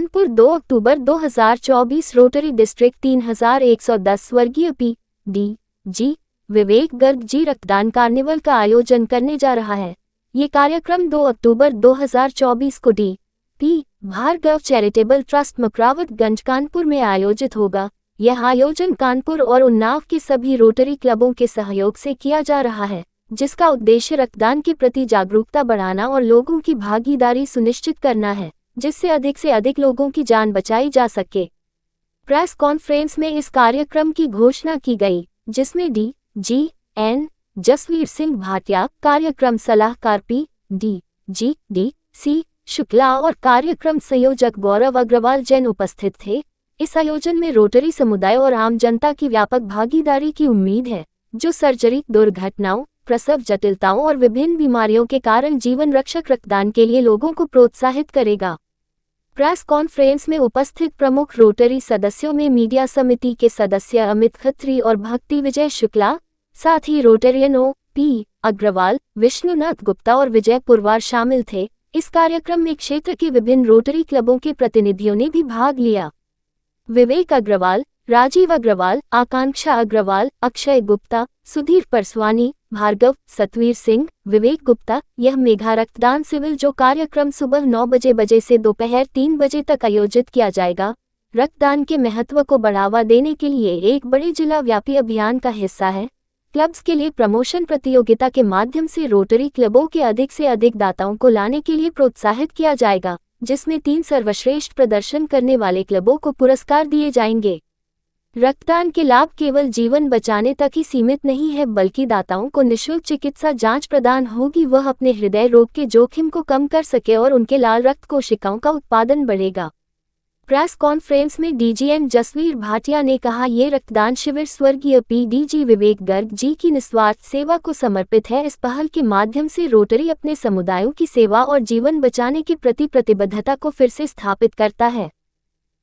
कानपुर 2 अक्टूबर 2024 rotary district 3110 स्वर्गीय P.D.G. विवेक गर्ग जी रक्तदान carnival का आयोजन करने जा रहा है। ये कार्यक्रम 2 अक्टूबर 2024 को D.P. Bhargava charitable trust Makrawatganj Kanpur में आयोजित होगा। यह आयोजन कानपुर और उन्नाव के सभी रोटरी क्लबों के सहयोग से किया जा रहा है, जिसका उद्देश्य रक्तदान के प्रति जागरूकता बढ़ाना और लोगों की भागीदारी सुनिश्चित करना है, जिससे से अधिक लोगों की जान बचाई जा सके। प्रेस कॉन्फ्रेंस में इस कार्यक्रम की घोषणा की गई, जिसमें D.G.N. जसवीर सिंह भाटिया, कार्यक्रम सलाहकार P.D.G.D.C. शुक्ला और कार्यक्रम संयोजक गौरव अग्रवाल जैन उपस्थित थे। इस आयोजन में रोटरी समुदाय और आम जनता की व्यापक भागीदारी की उम्मीद है, जो सर्जरी, दुर्घटनाओं, प्रसव जटिलताओं और विभिन्न बीमारियों के कारण जीवन रक्षक रक्तदान के लिए लोगों को प्रोत्साहित करेगा। प्रेस कॉन्फ्रेंस में उपस्थित प्रमुख रोटरी सदस्यों में मीडिया समिति के सदस्य अमित खत्री और भक्ति विजय शुक्ला, साथ ही रोटेरियन O.P. अग्रवाल, विष्णुनाथ गुप्ता और विजय पुरवार शामिल थे। इस कार्यक्रम में क्षेत्र के विभिन्न रोटरी क्लबों के प्रतिनिधियों ने भी भाग लिया। विवेक अग्रवाल, राजीव अग्रवाल, आकांक्षा अग्रवाल, अक्षय गुप्ता, सुधीर परसवानी, भार्गव, सतवीर सिंह, विवेक गुप्ता। यह मेगा रक्तदान सिविल जो कार्यक्रम सुबह 9 बजे से दोपहर 3 बजे तक आयोजित किया जाएगा, रक्तदान के महत्व को बढ़ावा देने के लिए एक बड़े जिला व्यापी अभियान का हिस्सा है। क्लब्स के लिए प्रमोशन प्रतियोगिता के माध्यम से रोटरी क्लबों के अधिक से अधिक दाताओं को लाने के लिए प्रोत्साहित किया जाएगा, जिसमें 3 सर्वश्रेष्ठ प्रदर्शन करने वाले क्लबों को पुरस्कार दिए जाएंगे। रक्तदान के लाभ केवल जीवन बचाने तक ही सीमित नहीं है, बल्कि दाताओं को निःशुल्क चिकित्सा जांच प्रदान होगी, वह अपने हृदय रोग के जोखिम को कम कर सके और उनके लाल रक्त कोशिकाओं का उत्पादन बढ़ेगा। प्रेस कॉन्फ्रेंस में D.G.N. जसवीर भाटिया ने कहा, ये रक्तदान शिविर स्वर्गीय P.D.G. विवेक गर्ग जी की निस्वार्थ सेवा को समर्पित है। इस पहल के माध्यम से रोटरी अपने समुदायों की सेवा और जीवन बचाने के प्रति प्रतिबद्धता को फिर से स्थापित करता है।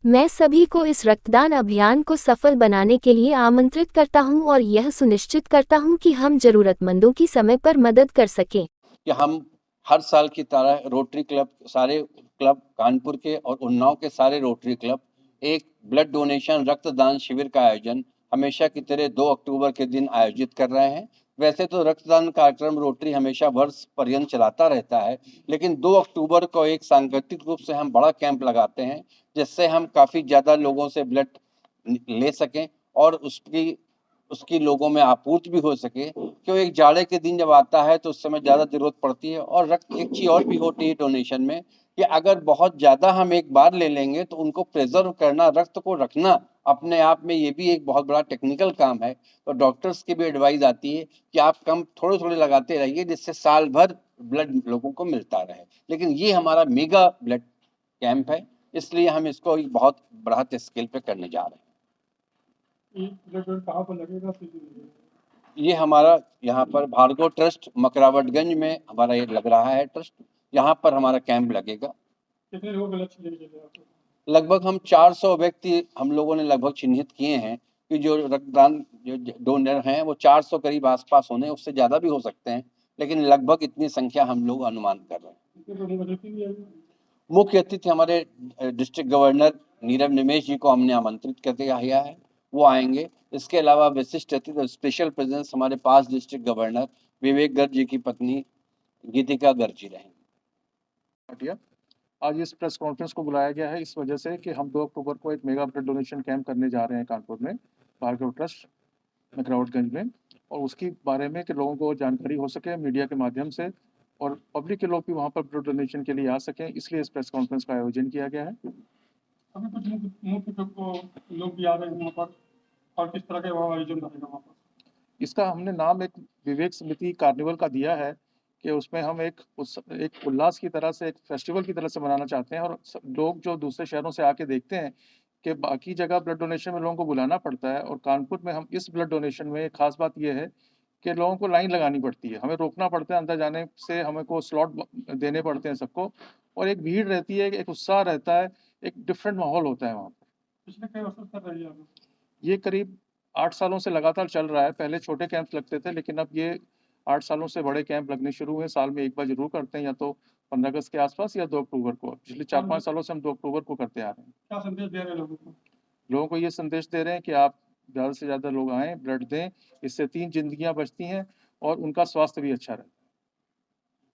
मैं सभी को इस रक्तदान अभियान को सफल बनाने के लिए आमंत्रित करता हूं और यह सुनिश्चित करता हूं कि हम जरूरतमंदों की समय पर मदद कर सकें। कि हम हर साल की तरह रोटरी क्लब, सारे क्लब कानपुर के और उन्नाव के सारे रोटरी क्लब एक ब्लड डोनेशन रक्तदान शिविर का आयोजन हमेशा की तरह 2 अक्टूबर के दिन आयोजित कर रहे हैं। वैसे तो रक्तदान कार्यक्रम रोटरी हमेशा वर्ष पर्यंत चलाता रहता है, लेकिन 2 अक्टूबर को एक सांगठिक रूप से हम बड़ा कैंप लगाते हैं, जिससे हम काफ़ी ज़्यादा लोगों से ब्लड ले सकें और उसकी लोगों में आपूर्ति भी हो सके। क्यों एक जाड़े के दिन जब आता है तो उस समय ज़्यादा ज़रूरत पड़ती है। और रक्त एक चीज़ और भी होती है डोनेशन में कि अगर बहुत ज़्यादा हम एक बार ले लेंगे तो उनको प्रिजर्व करना, रक्त को रखना अपने आप में ये भी एक बहुत बड़ा टेक्निकल काम है। तो डॉक्टर्स की भी एडवाइस आती है कि आप कम थोड़े लगाते रहिए, जिससे साल भर ब्लड लोगों को मिलता रहे। लेकिन ये हमारा मेगा ब्लड कैंप है, इसलिए हम इसको एक बहुत बृहत स्केल पे करने जा रहे हैं। कहाँ पर लगेगा? ये हमारा यहाँ पर भार्गव ट्रस्ट मकरावतगंज में हमारा ये लग रहा है ट्रस्ट, यहाँ पर हमारा कैंप लगेगा। कितने लोग लक्ष्य लेके चले आप? लगभग हम 400 व्यक्ति हम लोगों ने लगभग चिन्हित किए हैं कि जो रक्तदान जो डोनर हैं वो 400 करीब आसपास होने, उससे ज़्यादा भी हो सकते हैं, लेकिन लगभग इतनी संख्या हम लोग अनुमान कर रहे हैं। मुख्य अतिथि हमारे डिस्ट्रिक्ट गवर्नर नीरव निमेश जी को हमने आमंत्रित कर दिया है, वो आएंगे। इसके अलावा विशिष्ट अतिथि स्पेशल प्रेजेंस हमारे पास डिस्ट्रिक्ट गवर्नर विवेक गर्ग जी की पत्नी गीतिका गर्ग जी रहेंगे। आज इस प्रेस कॉन्फ्रेंस को बुलाया गया है इस वजह से कि हम 2 अक्टूबर को एक मेगा ब्लड डोनेशन कैंप करने जा रहे हैं कानपुर में, भार्गव ट्रस्ट मकरावतगंज में, और उसकी बारे में कि लोगों को जानकारी हो सके मीडिया के माध्यम से और पब्लिक के लोग भी वहाँ पर ब्लड डोनेशन के लिए आ सकें, इसलिए इस प्रेस कॉन्फ्रेंस का आयोजन किया गया है। अभी कुछ मुख्य लोग भी आ रहे हैं वहाँ पर, और किस तरह का आयोजन रहेगा वहाँ पर? इसका हमने नाम एक विवेक स्मृति कार्निवल का दिया है कि उसमें हम एक उल्लास की तरह से, एक फेस्टिवल की तरह से मनाना चाहते हैं। और लोग जो दूसरे शहरों से आके देखते हैं कि बाकी जगह ब्लड डोनेशन में लोगों को बुलाना पड़ता है, और कानपुर में हम इस ब्लड डोनेशन में खास बात यह है कि लोगों को लाइन लगानी पड़ती है, हमें रोकना पड़ता है, अंदर जाने से हमें को स्लॉट देने पड़ते हैं सबको, और एक भीड़ रहती है, एक उत्साह रहता है, एक डिफरेंट माहौल होता है वहाँ पर। पिछले कई वर्षों से कर रही है ये करीब 8 सालों से लगातार चल रहा है। पहले छोटे कैंप्स लगते थे, लेकिन अब ये 8 सालों से बड़े कैंप लगने शुरू हुए, साल में एक बार ज़रूर करते हैं, या तो 15 अगस्त के आसपास या 2 अक्टूबर को। पिछले 4-5 सालों से हम 2 अक्टूबर को करते आ रहे हैं। क्या संदेश दे रहे हैं लोगों को? लोगों को ये संदेश दे रहे हैं कि आप ज़्यादा से ज़्यादा लोग आएँ, ब्लड दें, इससे 3 ज़िंदगियाँ बचती हैं और उनका स्वास्थ्य भी अच्छा रहता है।